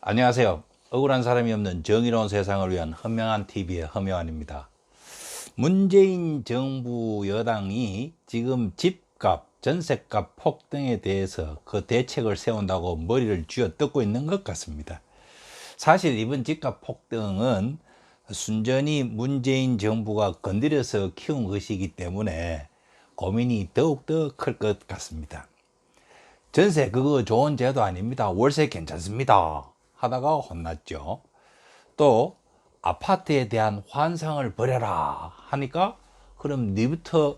안녕하세요. 억울한 사람이 없는 정의로운 세상을 위한 현명한 TV의 허명환입니다. 문재인 정부 여당이 지금 집값, 전셋값 폭등에 대해서 그 대책을 세운다고 머리를 쥐어뜯고 있는 것 같습니다. 사실 이번 집값 폭등은 순전히 문재인 정부가 건드려서 키운 것이기 때문에 고민이 더욱더 클 것 같습니다. 전세 그거 좋은 제도 아닙니다. 월세 괜찮습니다 하다가 혼났죠. 또 아파트에 대한 환상을 버려라 하니까 그럼 니부터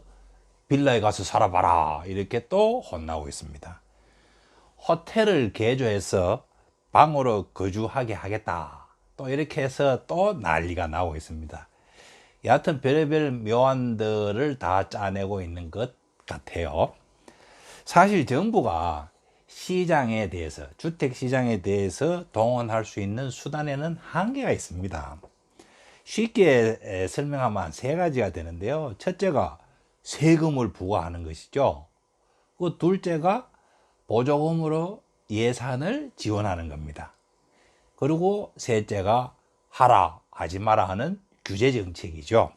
빌라에 가서 살아봐라 이렇게 또 혼나고 있습니다. 호텔을 개조해서 방으로 거주하게 하겠다 또 이렇게 해서 또 난리가 나고 있습니다. 여하튼 별의별 묘안들을 다 짜내고 있는 것 같아요. 사실 정부가 시장에 대해서, 주택 시장에 대해서 동원할 수 있는 수단에는 한계가 있습니다. 쉽게 설명하면 세 가지가 되는데요. 첫째가 세금을 부과하는 것이죠. 그 둘째가 보조금으로 예산을 지원하는 겁니다. 그리고 셋째가 하라, 하지 마라 하는 규제 정책이죠.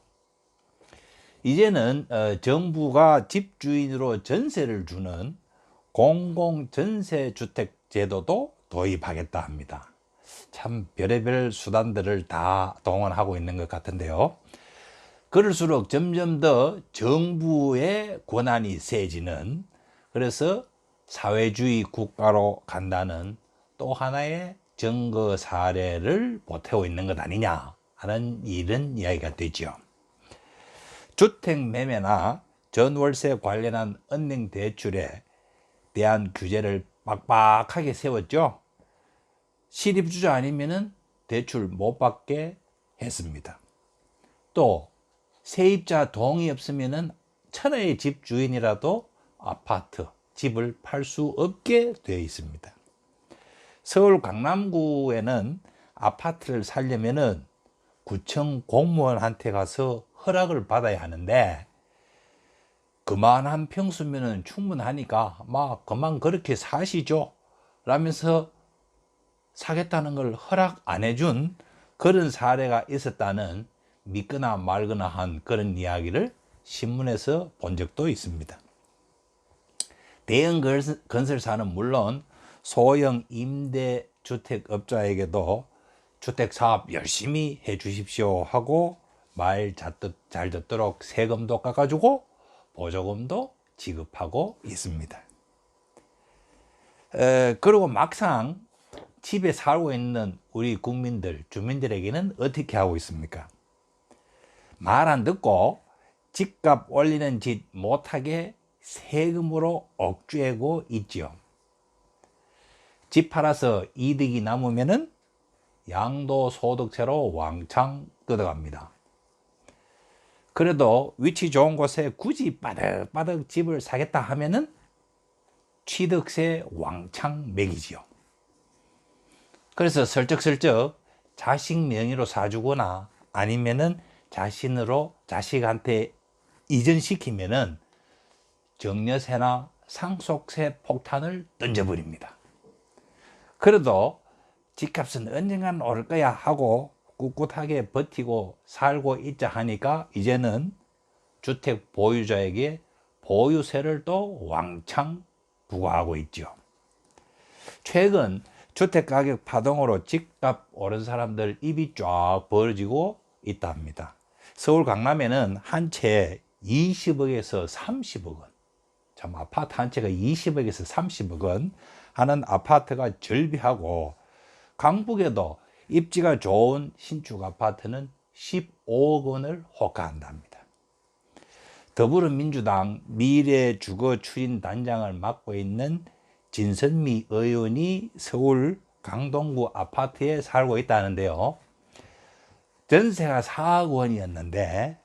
이제는 정부가 집주인으로 전세를 주는 공공전세주택 제도도 도입하겠다 합니다. 참 별의별 수단들을 다 동원하고 있는 것 같은데요. 그럴수록 점점 더 정부의 권한이 세지는, 그래서 사회주의 국가로 간다는 또 하나의 증거 사례를 보태고 있는 것 아니냐 하는 이런 이야기가 되죠. 주택 매매나 전월세 관련한 은행 대출에 대한 규제를 빡빡하게 세웠죠. 실입주자 아니면은 대출 못 받게 했습니다. 또 세입자 동의 없으면은 천하의 집 주인이라도 아파트, 집을 팔 수 없게 되어 있습니다. 서울 강남구에는 아파트를 살려면은 구청 공무원한테 가서 허락을 받아야 하는데, 그만한 평수면은 충분하니까 막 그만 그렇게 사시죠 라면서 사겠다는 걸 허락 안 해준 그런 사례가 있었다는 믿거나 말거나 한 그런 이야기를 신문에서 본 적도 있습니다. 대형 건설사는 물론 소형 임대주택업자에게도 주택사업 열심히 해 주십시오 하고 말 잘 듣도록 세금도 깎아주고 보조금도 지급하고 있습니다. 그리고 막상 집에 살고 있는 우리 국민들, 주민들에게는 어떻게 하고 있습니까? 말 안 듣고 집값 올리는 짓 못하게 세금으로 억제하고 있죠. 집 팔아서 이득이 남으면은 양도소득세로 왕창 뜯어갑니다. 그래도 위치 좋은 곳에 굳이 빠득빠득 집을 사겠다 하면은 취득세 왕창 매기지요. 그래서 슬쩍슬쩍 자식 명의로 사주거나 아니면은 자식한테 이전시키면은 증여세나 상속세 폭탄을 던져버립니다. 그래도 집값은 언젠간 오를 거야 하고 꿋꿋하게 버티고 살고 있자 하니까 이제는 주택 보유자에게 보유세를 또 왕창 부과하고 있죠. 최근 주택가격 파동으로 집값 오른 사람들 입이 쫙 벌어지고 있다 합니다. 서울 강남에는 한 채 20억에서 30억 원, 참 아파트 한 채가 20억에서 30억 원 하는 아파트가 절비하고, 강북에도 입지가 좋은 신축 아파트는 15억 원을 호가한답니다. 더불어민주당 미래주거추진단장을 맡고 있는 진선미 의원이 서울 강동구 아파트에 살고 있다는데요. 전세가 4억 원이었는데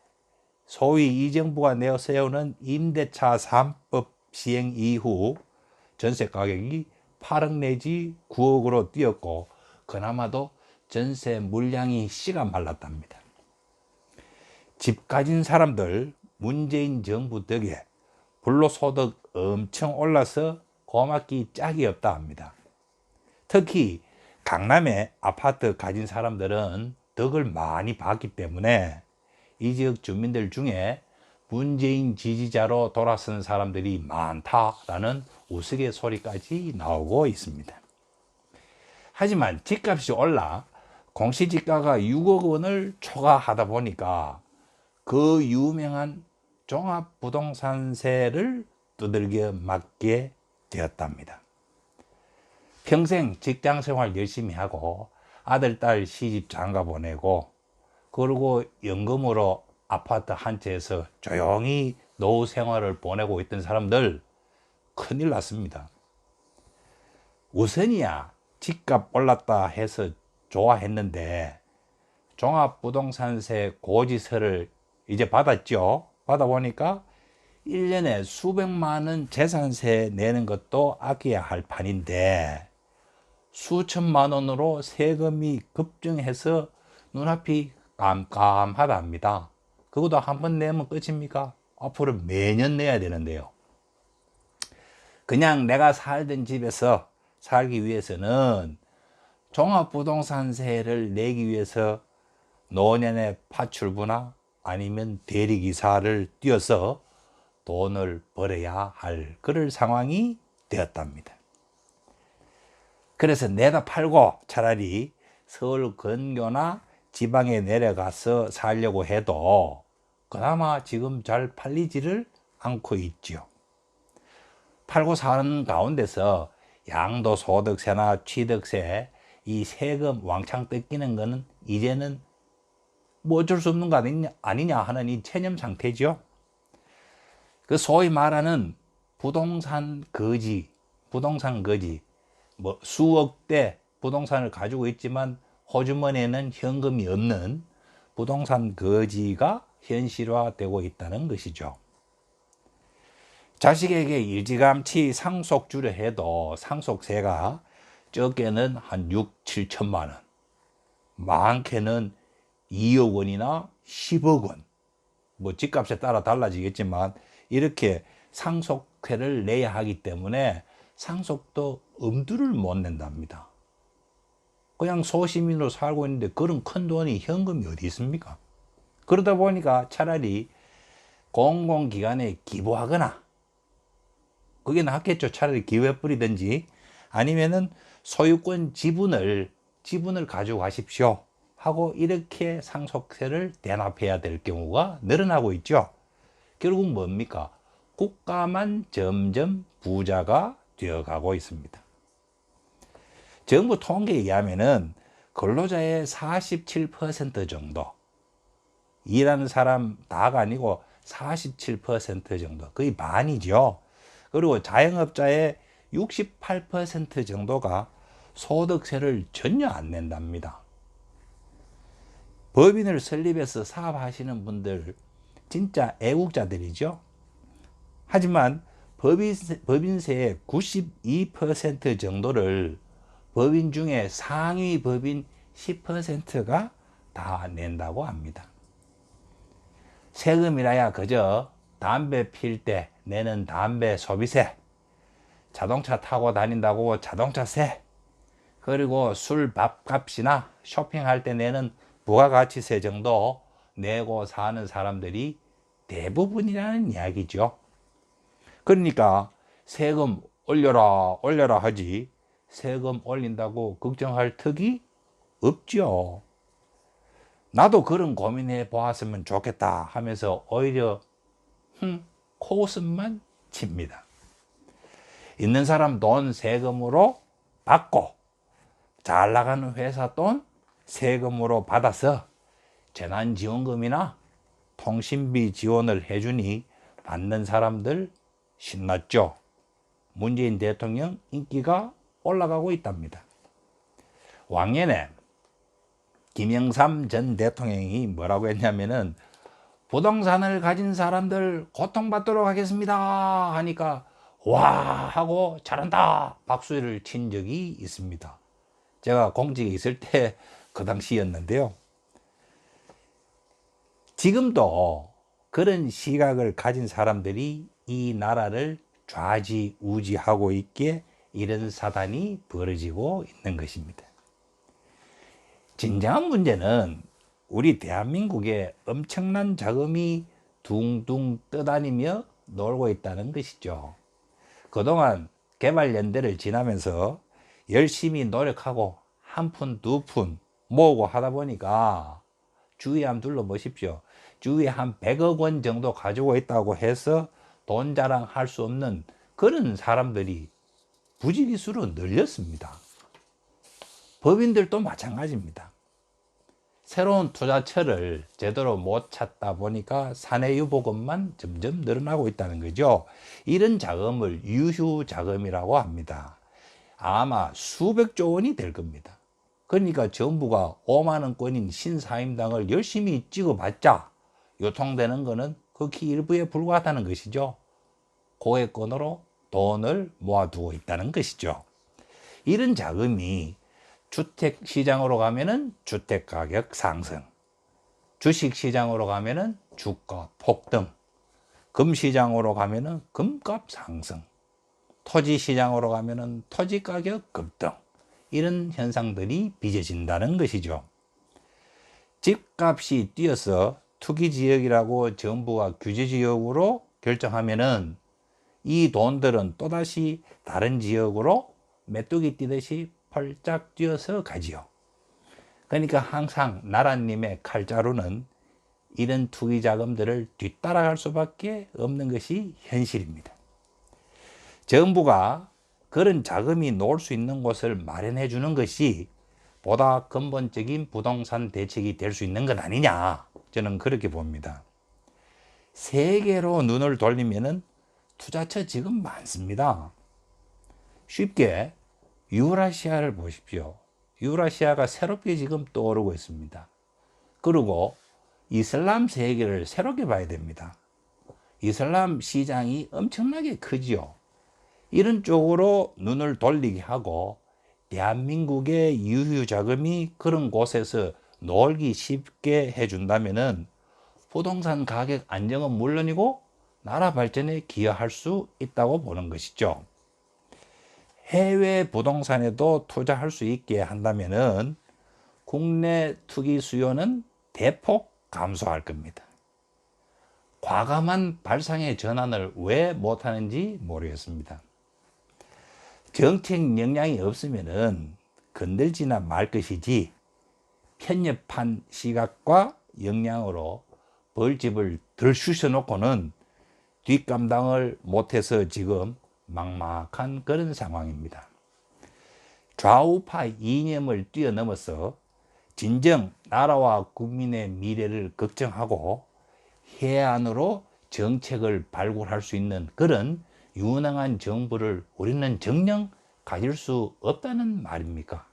소위 이 정부가 내세우는 임대차 3법 시행 이후 전세 가격이 8억 내지 9억으로 뛰었고, 그나마도 전세 물량이 씨가 말랐답니다. 집 가진 사람들 문재인 정부 덕에 불로소득 엄청 올라서 고맙기 짝이 없다 합니다. 특히 강남에 아파트 가진 사람들은 덕을 많이 봤기 때문에 이 지역 주민들 중에 문재인 지지자로 돌아선 사람들이 많다라는 우스갯소리까지 나오고 있습니다. 하지만 집값이 올라 공시지가가 6억 원을 초과하다 보니까 그 유명한 종합부동산세를 두들겨 맞게 되었답니다. 평생 직장생활 열심히 하고 아들, 딸 시집 장가 보내고 그리고 연금으로 아파트 한 채에서 조용히 노후 생활을 보내고 있던 사람들 큰일 났습니다. 우선이야 집값 올랐다 해서 좋아했는데 종합부동산세 고지서를 이제 받았죠. 받아보니까 1년에 수백만 원 재산세 내는 것도 아껴야 할 판인데 수천만 원으로 세금이 급증해서 눈앞이 깜깜하답니다. 그것도 한 번 내면 끝입니까? 앞으로 매년 내야 되는데요. 그냥 내가 살던 집에서 살기 위해서는 종합부동산세를 내기 위해서 노년의 파출부나 아니면 대리기사를 뛰어서 돈을 벌어야 할 그럴 상황이 되었답니다. 그래서 내다 팔고 차라리 서울 근교나 지방에 내려가서 살려고 해도 그나마 지금 잘 팔리지를 않고 있죠. 팔고 사는 가운데서 양도소득세나 취득세 이 세금 왕창 뜯기는 거는 이제는 뭐 어쩔 수 없는 거 아니냐 하는 이 체념 상태죠. 그 소위 말하는 부동산 거지 뭐 수억대 부동산을 가지고 있지만 호주머니에는 현금이 없는 부동산 거지가 현실화되고 있다는 것이죠. 자식에게 일찌감치 상속주려 해도 상속세가 적게는 한 6, 7천만 원, 많게는 2억 원이나 10억 원, 뭐 집값에 따라 달라지겠지만 이렇게 상속세를 내야 하기 때문에 상속도 엄두를 못 낸답니다. 그냥 소시민으로 살고 있는데 그런 큰 돈이 현금이 어디 있습니까? 그러다 보니까 차라리 공공기관에 기부하거나 그게 낫겠죠. 차라리 기회 뿌리든지 아니면은 소유권 지분을 가지고 가십시오 하고 이렇게 상속세를 대납해야 될 경우가 늘어나고 있죠. 결국 뭡니까? 국가만 점점 부자가 되어가고 있습니다. 정부 통계에 의하면은 근로자의 47% 정도, 일하는 사람 다가 아니고 47% 정도, 거의 반이죠. 그리고 자영업자의 68% 정도가 소득세를 전혀 안 낸답니다. 법인을 설립해서 사업하시는 분들 진짜 애국자들이죠. 하지만 법인세의 92% 정도를 법인 중에 상위 법인 10%가 다 낸다고 합니다. 세금이라야 그저 담배 필 때 내는 담배 소비세, 자동차 타고 다닌다고 자동차세, 그리고 술 밥값이나 쇼핑할 때 내는 부가가치세 정도 내고 사는 사람들이 대부분이라는 이야기죠. 그러니까 세금 올려라 하지 세금 올린다고 걱정할 턱이 없죠. 나도 그런 고민해 보았으면 좋겠다 하면서 오히려 코웃음만 칩니다. 있는 사람 돈 세금으로 받고 잘 나가는 회사 돈 세금으로 받아서 재난지원금이나 통신비 지원을 해주니 받는 사람들 신났죠. 문재인 대통령 인기가 올라가고 있답니다. 왕년에 김영삼 전 대통령이 뭐라고 했냐면은 부동산을 가진 사람들 고통받도록 하겠습니다 하니까 와 하고 잘한다 박수를 친 적이 있습니다. 제가 공직에 있을 때 그 당시였는데요. 지금도 그런 시각을 가진 사람들이 이 나라를 좌지우지하고 있기에 이런 사단이 벌어지고 있는 것입니다. 진정한 문제는 우리 대한민국에 엄청난 자금이 둥둥 떠다니며 놀고 있다는 것이죠. 그동안 개발연대를 지나면서 열심히 노력하고 한 푼, 두 푼 모으고 하다 보니까 주위에 한번 둘러보십시오. 주위에 한 100억 원 정도 가지고 있다고 해서 돈 자랑할 수 없는 그런 사람들이 부지기수로 늘렸습니다. 법인들도 마찬가지입니다. 새로운 투자처를 제대로 못 찾다 보니까 사내유보금만 점점 늘어나고 있다는 거죠. 이런 자금을 유휴자금이라고 합니다. 아마 수백조 원이 될 겁니다. 그러니까 정부가 5만 원권인 신사임당을 열심히 찍어봤자 유통되는 것은 극히 일부에 불과하다는 것이죠. 고액권으로 돈을 모아두고 있다는 것이죠. 이런 자금이 주택시장으로 가면은 주택가격 상승, 주식시장으로 가면은 주가 폭등, 금시장으로 가면은 금값 상승, 토지시장으로 가면은 토지가격 급등, 이런 현상들이 빚어진다는 것이죠. 집값이 뛰어서 투기지역이라고 정부가 규제지역으로 결정하면은 이 돈들은 또다시 다른 지역으로 메뚜기 뛰듯이 펄짝 뛰어서 가지요. 그러니까 항상 나라님의 칼자루는 이런 투기 자금들을 뒤따라갈 수밖에 없는 것이 현실입니다. 정부가 그런 자금이 놓을 수 있는 곳을 마련해 주는 것이 보다 근본적인 부동산 대책이 될 수 있는 것 아니냐, 저는 그렇게 봅니다. 세계로 눈을 돌리면은 투자처 지금 많습니다. 쉽게 유라시아를 보십시오. 유라시아가 새롭게 지금 떠오르고 있습니다. 그리고 이슬람 세계를 새롭게 봐야 됩니다. 이슬람 시장이 엄청나게 크지요. 이런 쪽으로 눈을 돌리게 하고 대한민국의 유휴자금이 그런 곳에서 놀기 쉽게 해준다면은 부동산 가격 안정은 물론이고 나라 발전에 기여할 수 있다고 보는 것이죠. 해외 부동산에도 투자할 수 있게 한다면은 국내 투기 수요는 대폭 감소할 겁니다. 과감한 발상의 전환을 왜 못하는지 모르겠습니다. 정책 역량이 없으면은 건들지나 말 것이지 편협한 시각과 역량으로 벌집을 덜 쑤셔놓고는 뒷감당을 못해서 지금 막막한 그런 상황입니다. 좌우파 이념을 뛰어넘어서 진정 나라와 국민의 미래를 걱정하고 해안으로 정책을 발굴할 수 있는 그런 유능한 정부를 우리는 정녕 가질 수 없다는 말입니까?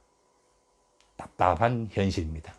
답답한 현실입니다.